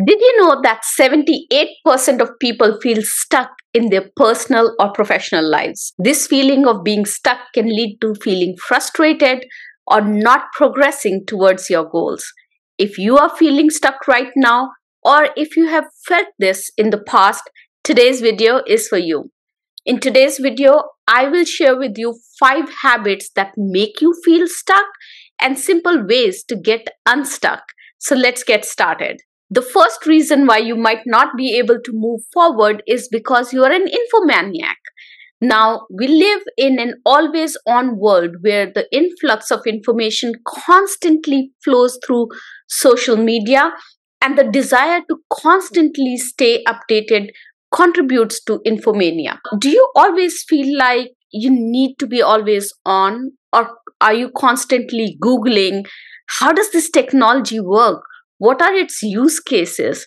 Did you know that 78% of people feel stuck in their personal or professional lives? This feeling of being stuck can lead to feeling frustrated or not progressing towards your goals. If you are feeling stuck right now, or if you have felt this in the past, today's video is for you. In today's video, I will share with you 5 habits that make you feel stuck and simple ways to get unstuck. So let's get started. The first reason why you might not be able to move forward is because you are an infomaniac. Now, we live in an always on world where the influx of information constantly flows through social media, and the desire to constantly stay updated contributes to infomania. Do you always feel like you need to be always on, or are you constantly Googling, how does this technology work? What are its use cases?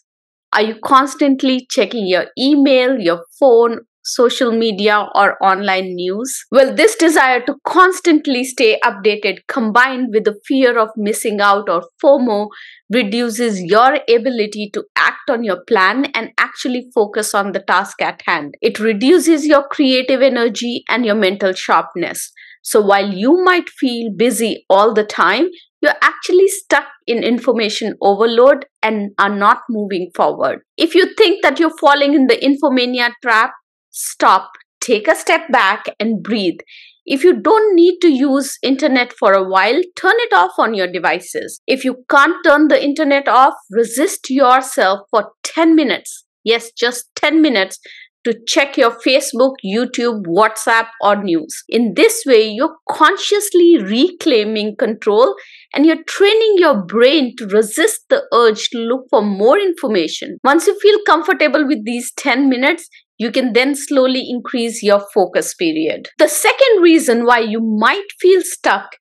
Are you constantly checking your email, your phone, social media, or online news? Well, this desire to constantly stay updated combined with the fear of missing out or FOMO reduces your ability to act on your plan and actually focus on the task at hand. It reduces your creative energy and your mental sharpness. So while you might feel busy all the time, you're actually stuck in information overload and are not moving forward. If you think that you're falling in the infomania trap, stop, take a step back and breathe. If you don't need to use internet for a while, turn it off on your devices. If you can't turn the internet off, resist yourself for 10 minutes. Yes, just 10 minutes to check your Facebook, YouTube, WhatsApp, or news. In this way, you're consciously reclaiming control and you're training your brain to resist the urge to look for more information. Once you feel comfortable with these 10 minutes, you can then slowly increase your focus period. The second reason why you might feel stuck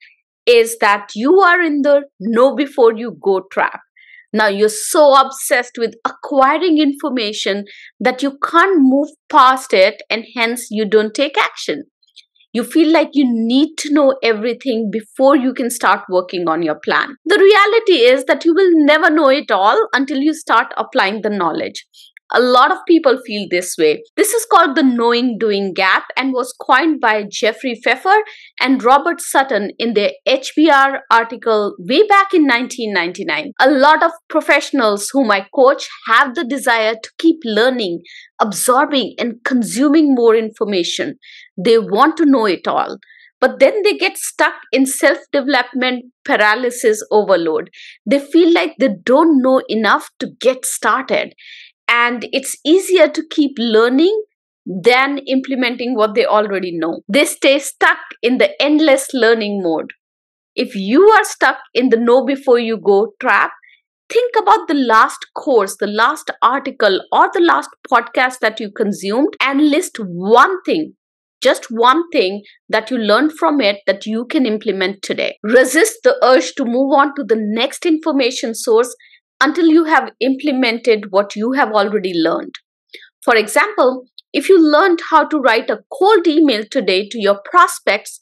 is that you are in the know before you go trap. Now you're so obsessed with acquiring information that you can't move past it, and hence you don't take action. You feel like you need to know everything before you can start working on your plan. The reality is that you will never know it all until you start applying the knowledge. A lot of people feel this way. This is called the knowing doing gap and was coined by Jeffrey Pfeffer and Robert Sutton in their HBR article way back in 1999. A lot of professionals whom I coach have the desire to keep learning, absorbing, and consuming more information. They want to know it all. But then they get stuck in self-development paralysis overload. They feel like they don't know enough to get started. And it's easier to keep learning than implementing what they already know. They stay stuck in the endless learning mode. If you are stuck in the know before you go trap, think about the last course, the last article, or the last podcast that you consumed and list one thing, just one thing that you learned from it that you can implement today. Resist the urge to move on to the next information source until you have implemented what you have already learned. For example, if you learned how to write a cold email today to your prospects,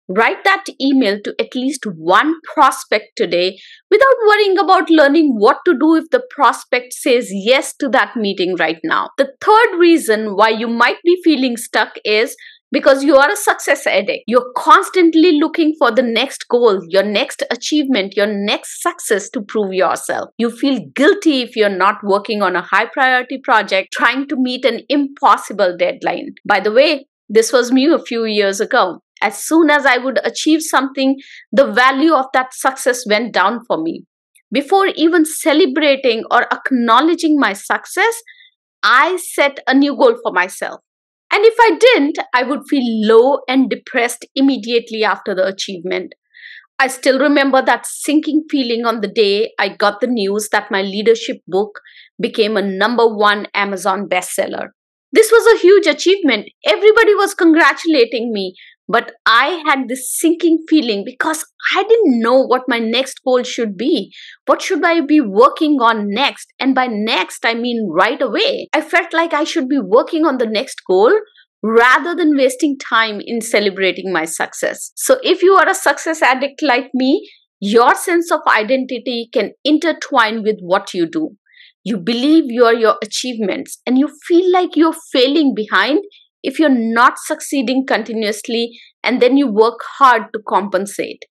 write that email to at least one prospect today without worrying about learning what to do if the prospect says yes to that meeting right now. The third reason why you might be feeling stuck is because you are a success addict. You're constantly looking for the next goal, your next achievement, your next success to prove yourself. You feel guilty if you're not working on a high priority project, trying to meet an impossible deadline. By the way, this was me a few years ago. As soon as I would achieve something, the value of that success went down for me. Before even celebrating or acknowledging my success, I set a new goal for myself. And if I didn't, I would feel low and depressed immediately after the achievement. I still remember that sinking feeling on the day I got the news that my leadership book became a #1 Amazon bestseller. This was a huge achievement. Everybody was congratulating me, but I had this sinking feeling because I didn't know what my next goal should be. What should I be working on next? And by next, I mean right away. I felt like I should be working on the next goal rather than wasting time in celebrating my success. So if you are a success addict like me, your sense of identity can intertwine with what you do. You believe you are your achievements and you feel like you're failing behind if you're not succeeding continuously, and then you work hard to compensate.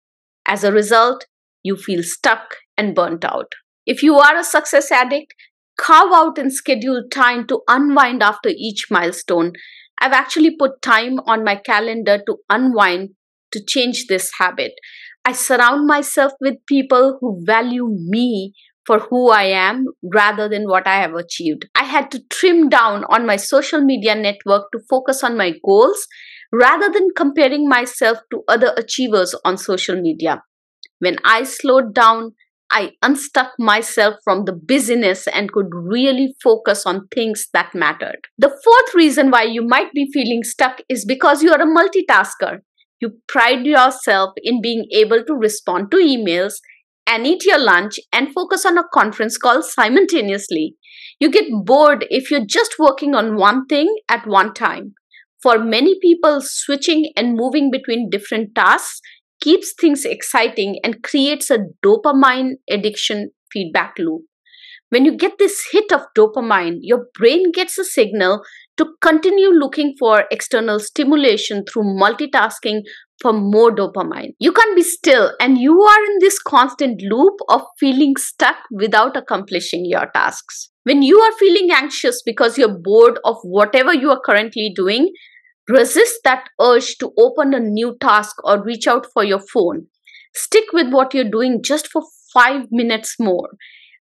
As a result, you feel stuck and burnt out. If you are a success addict, carve out and schedule time to unwind after each milestone. I've actually put time on my calendar to unwind to change this habit. I surround myself with people who value me for who I am rather than what I have achieved. I had to trim down on my social media network to focus on my goals rather than comparing myself to other achievers on social media. When I slowed down, I unstuck myself from the busyness and could really focus on things that mattered. The fourth reason why you might be feeling stuck is because you are a multitasker. You pride yourself in being able to respond to emails and eat your lunch and focus on a conference call simultaneously. You get bored if you're just working on one thing at one time. For many people, switching and moving between different tasks keeps things exciting and creates a dopamine addiction feedback loop. When you get this hit of dopamine, your brain gets a signal to continue looking for external stimulation through multitasking for more dopamine. You can't be still, and you are in this constant loop of feeling stuck without accomplishing your tasks. When you are feeling anxious because you're bored of whatever you are currently doing, resist that urge to open a new task or reach out for your phone. Stick with what you're doing just for 5 minutes more.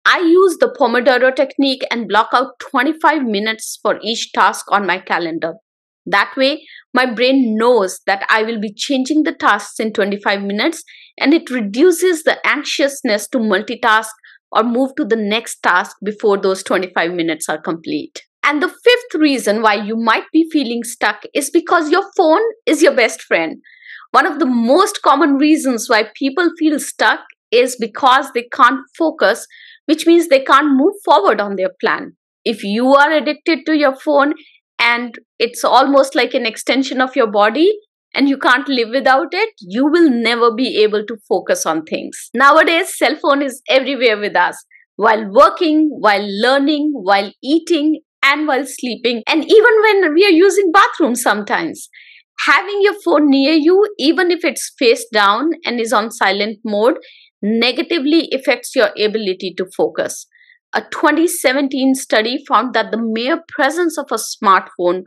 I use the Pomodoro technique and block out 25 minutes for each task on my calendar. That way, my brain knows that I will be changing the tasks in 25 minutes, and it reduces the anxiousness to multitask or move to the next task before those 25 minutes are complete. And the fifth reason why you might be feeling stuck is because your phone is your best friend. One of the most common reasons why people feel stuck is because they can't focus, which means they can't move forward on their plan. If you are addicted to your phone and it's almost like an extension of your body and you can't live without it, you will never be able to focus on things. Nowadays, cell phone is everywhere with us, while working, while learning, while eating, and while sleeping, and even when we are using bathrooms sometimes. Having your phone near you, even if it's face down and is on silent mode, negatively affects your ability to focus. A 2017 study found that the mere presence of a smartphone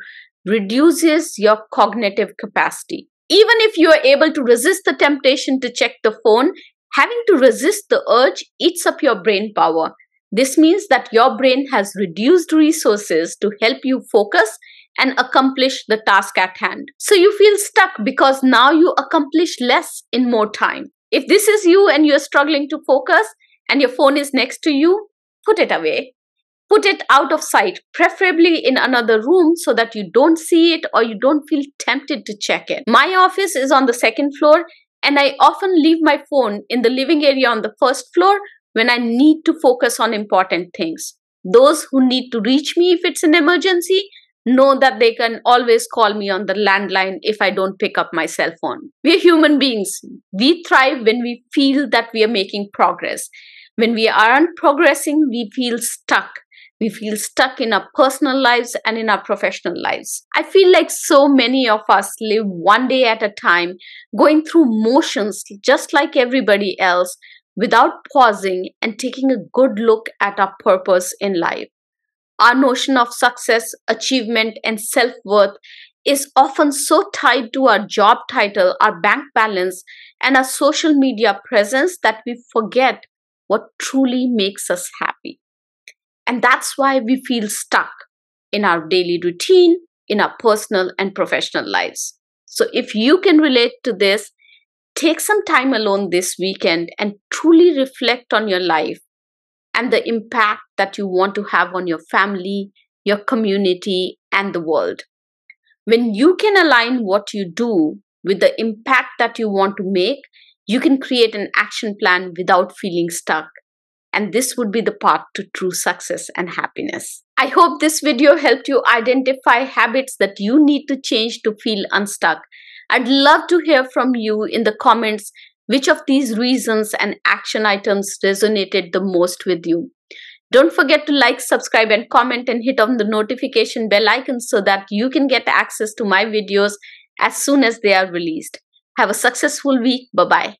reduces your cognitive capacity. Even if you are able to resist the temptation to check the phone, having to resist the urge eats up your brain power. This means that your brain has reduced resources to help you focus and accomplish the task at hand. So you feel stuck because now you accomplish less in more time. If this is you and you're struggling to focus and your phone is next to you, put it away. Put it out of sight, preferably in another room so that you don't see it or you don't feel tempted to check it. My office is on the second floor, and I often leave my phone in the living area on the first floor when I need to focus on important things. Those who need to reach me if it's an emergency know that they can always call me on the landline if I don't pick up my cell phone. We are human beings. We thrive when we feel that we are making progress. When we aren't progressing, we feel stuck. We feel stuck in our personal lives and in our professional lives. I feel like so many of us live one day at a time, going through motions just like everybody else, without pausing and taking a good look at our purpose in life. Our notion of success, achievement, and self-worth is often so tied to our job title, our bank balance, and our social media presence that we forget what truly makes us happy. And that's why we feel stuck in our daily routine, in our personal and professional lives. So if you can relate to this, take some time alone this weekend and truly reflect on your life and the impact that you want to have on your family, your community, and the world. When you can align what you do with the impact that you want to make, you can create an action plan without feeling stuck. And this would be the path to true success and happiness. I hope this video helped you identify habits that you need to change to feel unstuck. I'd love to hear from you in the comments which of these reasons and action items resonated the most with you. Don't forget to like, subscribe, and comment, and hit on the notification bell icon so that you can get access to my videos as soon as they are released. Have a successful week. Bye-bye.